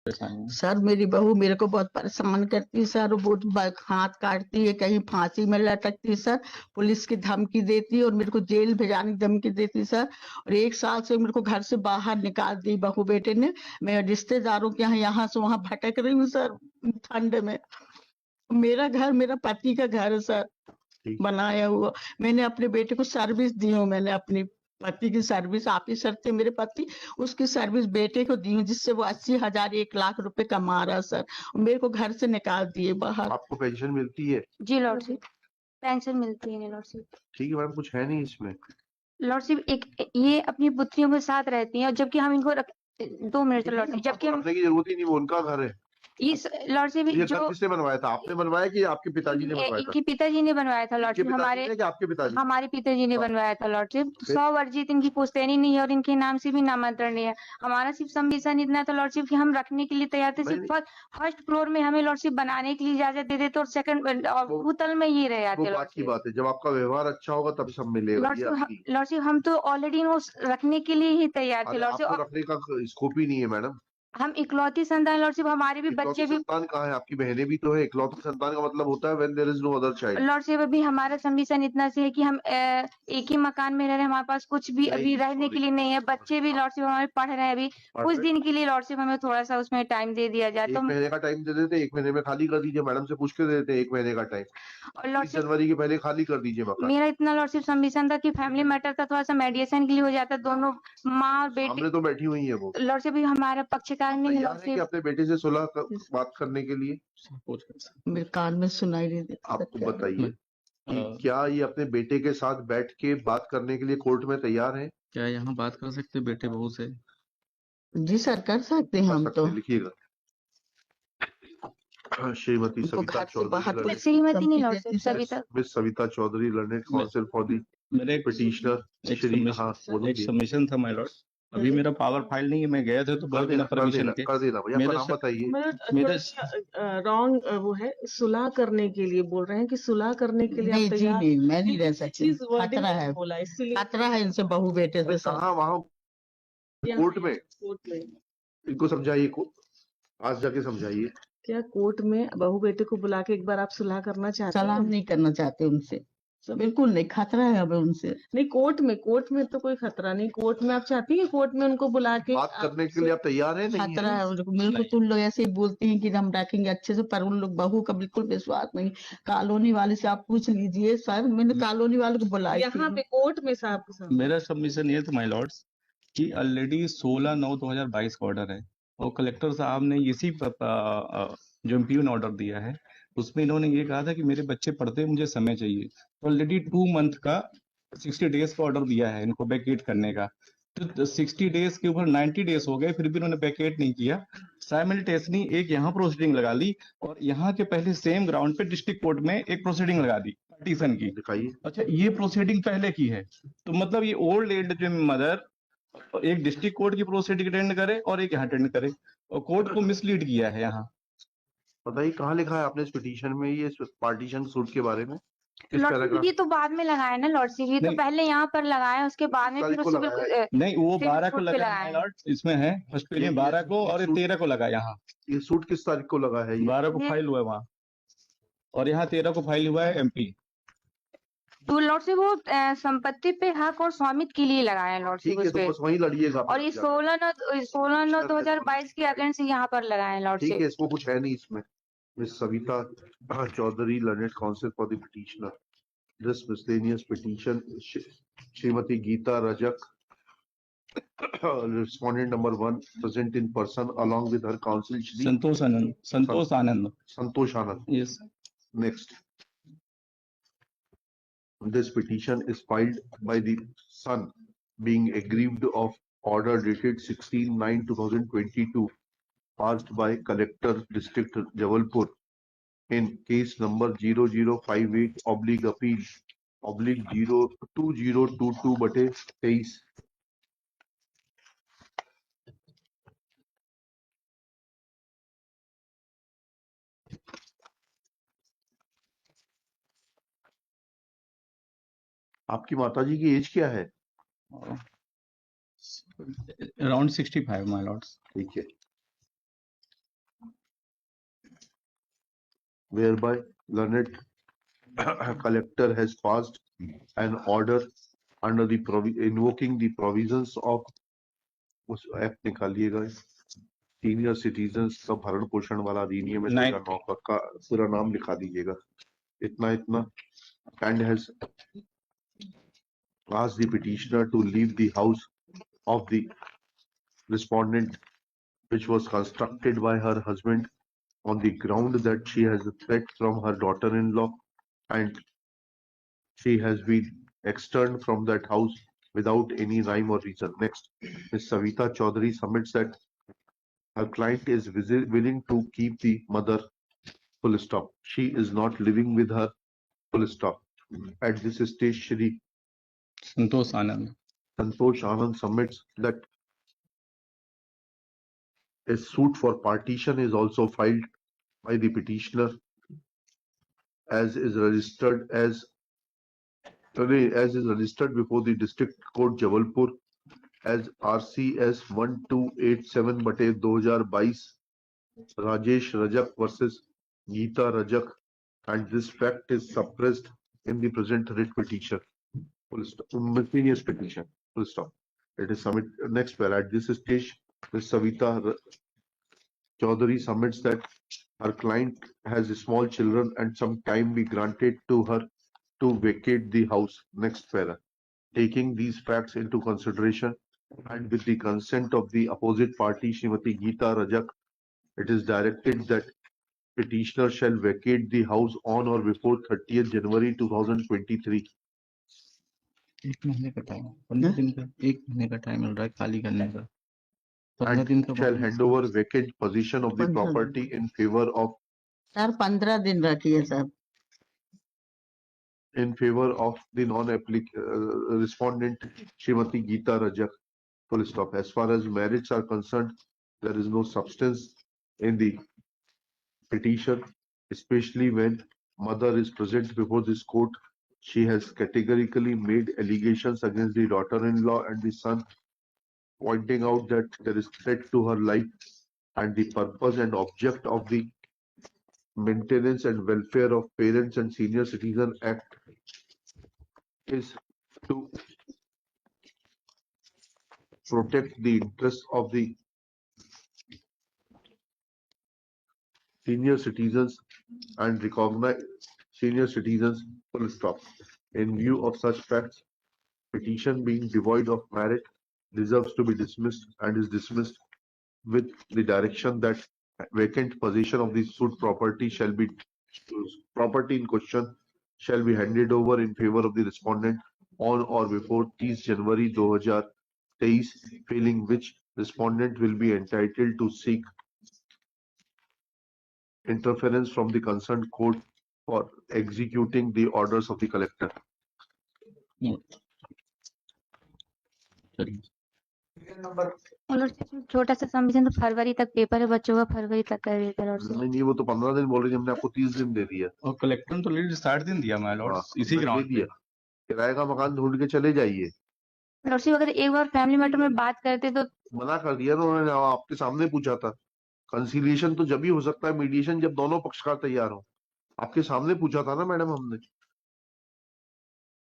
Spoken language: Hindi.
सर मेरी बहू मेरे को बहुत परेशान करती है सर, वो हाथ काटती है, कहीं फांसी में लटकती है सर, पुलिस की धमकी देती है और मेरे को जेल भेजाने की धमकी देती है सर। और 1 साल से मेरे को घर से बाहर निकाल दी बहू बेटे ने। मैं रिश्तेदारों के यहाँ से वहां भटक रही हूँ सर, ठंड में। मेरा घर मेरा पति का घर है सर, बनाया हुआ। मैंने अपने बेटे को सर्विस दी हूँ, मैंने अपनी पति की सर्विस, ऑफिसर थे मेरे पति, उसकी सर्विस बेटे को दी हूँ, जिससे वो 80,000 1 लाख रुपए कमा रहा सर। मेरे को घर से निकाल दिए बाहर। आपको पेंशन मिलती है? जी लॉर्डशिप, पेंशन मिलती है लॉर्डशिप। ठीक है मैडम, कुछ है नहीं इसमें। लॉर्डशिप एक ये अपनी पुत्रियों के साथ रहती हैं, जबकि हम इनको 2 मिनट लॉर्डशिप, जबकि हम रखने की जरूरत ही नहीं, वो उनका घर है। इस लॉर्डशिप ये जो घर किसने बनवाया था? आपने बनवाया कि आपके पिताजी ने बनवाया था? इनके पिताजी ने बनवाया था लॉर्डशिप, आपके पिताजी? हमारे पिताजी ने बनवाया था लॉर्डशिप। 100 वर्जित इनकी पुश्तैनी नहीं है और इनके नाम से भी नामांतरण नहीं है। हमारा सिर्फ संविधान इतना था लॉर्डशिप कि हम रखने के लिए तैयार थे, सिर्फ फर्स्ट फ्लोर में हमें लॉर्डशिप बनाने के लिए इजाजत दे देते और सेकंड भूतल में ही रह जाते। बात की बात है, जब आपका व्यवहार अच्छा होगा तब सब मिलेगा। लॉर्डशिप हम तो ऑलरेडी रखने के लिए ही तैयार थे लॉर्डशिप। आपको रखने का स्कोप ही नहीं है मैडम। हम इकलौती संतान लॉर्डशिप, हमारे भी बच्चे भी। संतान कहाँ है? आपकी बहनें भी तो है। इकलौती संतान का मतलब होता है when there is no other child. Lordship अभी हमारा संविधान इतना से है कि हम एक ही मकान में रह रहे हैं, हमारे पास कुछ भी अभी रहने के लिए नहीं है। बच्चे भी लॉर्डशिप हमारे पढ़ रहे हैं अभी, कुछ दिन के लिए लॉर्डशिप हमें थोड़ा सा उसमें टाइम दे दिया जाए तो। 1 महीने का टाइम दे देते, 1 महीने में खाली कर दीजिए। मैडम से पूछ के दे देते 1 महीने का टाइम, 30 जनवरी के पहले खाली कर दीजिए मकान। मेरा इतना लॉर्डशिप संविधान था कि फैमिली मैटर था, थोड़ा सा मेडिएशन के लिए हो जाता, दोनों माँ और बेटे हमने तो बैठी हुई है वो। लॉर्डशिप भी हमारा पक्षकार नहीं है लॉर्डशिप। अपने बेटे से सुलह बात करने के लिए मेरे कान में सुनाई नहीं देता। आपको बताइए कि क्या ये अपने बेटे के साथ बैठ के बात करने के लिए कोर्ट में तैयार है? क्या यहाँ बात कर सकते बेटे बहू से? जी सर, कर सकते हैं हम तो। लिखिएगा। श्रीमती सविता चौधरी, श्रीमती नहीं lordship, Savita, miss Savita Chaudhary, learned counsel for the petitioner. एक सबमिशन था माय लॉर्ड, अभी मेरा पावर फाइल नहीं है, मैं गया था तो कर देना परमिशन के। कर देना भैया, नाम बताइए। मेरा रॉन्ग वो है, सुलह करने के लिए बोल रहे हैं कि सुलह करने के लिए आप तैयार? नहीं, मैं नहीं रह सकती, खतरा है, बोला इसलिए खतरा है इनसे बहू बेटे से। कहाँ? वहाँ कोर्ट में? कोर्ट में इनको समझाइए, आज जाके समझाइए। क्या कोर्ट में बहू बेटे को बुला के एक बार आप सुलह करना चाहते हैं? सलाह नहीं करना चाहते उनसे, बिल्कुल नहीं, खतरा है हमें उनसे। नहीं, कोर्ट में तो कोई खतरा नहीं। कोर्ट में आप चाहती है कोर्ट में उनको बुला के बात करने के लिए आप तैयार हैं? नहीं खतरा है मेरे को। तुम लोग ऐसे ही बोलते हैं कि हम रखेंगे अच्छे से, पर उन लोग बहू का बिल्कुल विश्वास नहीं। कॉलोनी वाले से आप पूछ लीजिए सर, मैंने कॉलोनी वाले को बुलाया यहाँ पे कोर्ट में साहब के सामने। मेरा सबमिशन ये था माय लॉर्ड्स कि ऑलरेडी 16/9/2022 का ऑर्डर है और कलेक्टर साहब ने इसी जो एमपीओ ने ऑर्डर दिया है उसमें इन्होंने ये कहा था कि मेरे बच्चे पढ़ते हैं, मुझे समय चाहिए। तो ऑलरेडी 2 मंथ का 60 डेज का ऑर्डर दिया है इनको वैकेट करने का। तो 60 डेज के ऊपर 90 डेज हो गए, फिर भी उन्होंने वैकेट नहीं किया। साइमल्टेनियसली एक यहाँ प्रोसीडिंग लगा ली और यहाँ के पहले सेम ग्राउंड पे डिस्ट्रिक्ट कोर्ट में एक प्रोसीडिंग लगा दी पार्टीशन की। दिखाइए। अच्छा, ये प्रोसीडिंग पहले की है, तो मतलब ये ओल्ड एज जो मदर एक डिस्ट्रिक्ट कोर्ट की प्रोसीडिंग अटेंड करे और एक यहाँ अटेंड करे, और कोर्ट को मिसलीड किया है यहाँ। बताइए कहाँ लिखा है आपने इस पिटीशन में ये पार्टीशन सूट के बारे में? लॉर्डशिप ये तो बाद में लगाया ना लॉर्डशिप, ये तो पहले यहाँ पर लगाया, उसके बाद में फिर नहीं, वो 12 को लगाया लॉर्ड, इसमें है फर्स्ट पेज में 12 को और 13 को लगा। यहाँ ये सूट किस तारीख को लगा है? 12 को फाइल हुआ है वहाँ, और यहाँ 13 को फाइल हुआ है एमपी। तो लॉर्डशिप वो संपत्ति पे हक और स्वामित्व के लिए लगाया लॉर्डशिप उस पे, वहीं लड़िएगा। और ये 16/9/2022 के अगेंस्ट यहाँ पर लगाया लॉर्डशिप। ठीक है, इसको कुछ है नहीं इसमें। Miss Savita Chaudhary, learned counsel for the petitioner, this miscellaneous petition, Shrimati Geeta Rajak, respondent number 1, present in person along with her counsel Shri Santosh Anand. Yes. Next. This petition is filed by the son being aggrieved of order dated 16/9/2022 passed by Collector District Jabalpur in case number 0058/appeal/2022/23। आपकी माताजी की एज क्या है? Around 65 my Lord's. ठीक है। whereby learned collector has passed an order under the invoking the provisions of उस एक्ट निकालिएगा सीनियर सिटीजन्स का भरण पोषण वाला अधिनियम है 2009 का पूरा नाम लिखा दीजिएगा इतना and has asked the petitioner to leave the house of the respondent which was constructed by her husband on the ground that she has a threat from her daughter-in-law and she has been externed from that house without any rhyme or reason. Next, Ms. Savita Chaudhary submits that her client is willing to keep the mother, full stop. She is not living with her, full stop. At this stage, Shri Santosh Anand submits that a suit for partition is also filed by the petitioner as is registered before the District Court Jabalpur as RCS 1287/2022 Rajesh Rajak versus Geeta Rajak, and this fact is suppressed in the present writ petition. Full stop. Miscellaneous petition. Full stop. It is submitted. Next, where at this stage, Ms. Savita Chaudhary submits that her client has small children and some time be granted to her to vacate the house. Next para. Taking these facts into consideration and with the consent of the opposite party, Srimati Geeta Rajak, it is directed that petitioner shall vacate the house on or before 30th January 2023. एक महीने का टाइम 15 दिन का एक महीने का टाइम मिल रहा है खाली करने का 15 दिन And का shall hand over vacant possession of the property in favor of sir 15 दिन रखिए sir the respondent Srimati Geeta Rajak. Full stop. As far as merits are concerned, there is no substance in the petition, especially when mother is present before this court. She has categorically made allegations against the daughter-in-law and the son, pointing out that there is threat to her life and the purpose and object of the Maintenance and Welfare of Parents and Senior Citizen Act is to protect the interests of the senior citizens and recognize senior citizens, full stop. In view of such facts, petition being devoid of merit deserves to be dismissed and is dismissed with the direction that vacant possession of the suit property in question shall be handed over in favor of the respondent on or before 30 January 2023, failing which respondent will be entitled to seek interference from the concerned court for executing the orders of the collector. छोटा सा सबमिशन तो फरवरी तक पेपर है बच्चों का फरवरी तक कर देते हैं लॉर्डशिप। नहीं वो तो 15 दिन बोल रही है, हमने आपको 30 दिन दे दिया और कलेक्टर ने तो ऑलरेडी 60 दिन दिया माय लॉर्ड इसी दे ग्राउंड दिया। किराए का मकान ढूंढ के चले जाइए। लॉर्डशिप अगर एक बार फैमिली मैटर में बात करते तो मना कर दिया ना उन्होंने, आपके सामने पूछा था। कंसीलिएशन तो जब ही हो सकता है मीडिएशन जब दोनों पक्षकार तैयार हो। आपके सामने पूछा था ना मैडम हमने।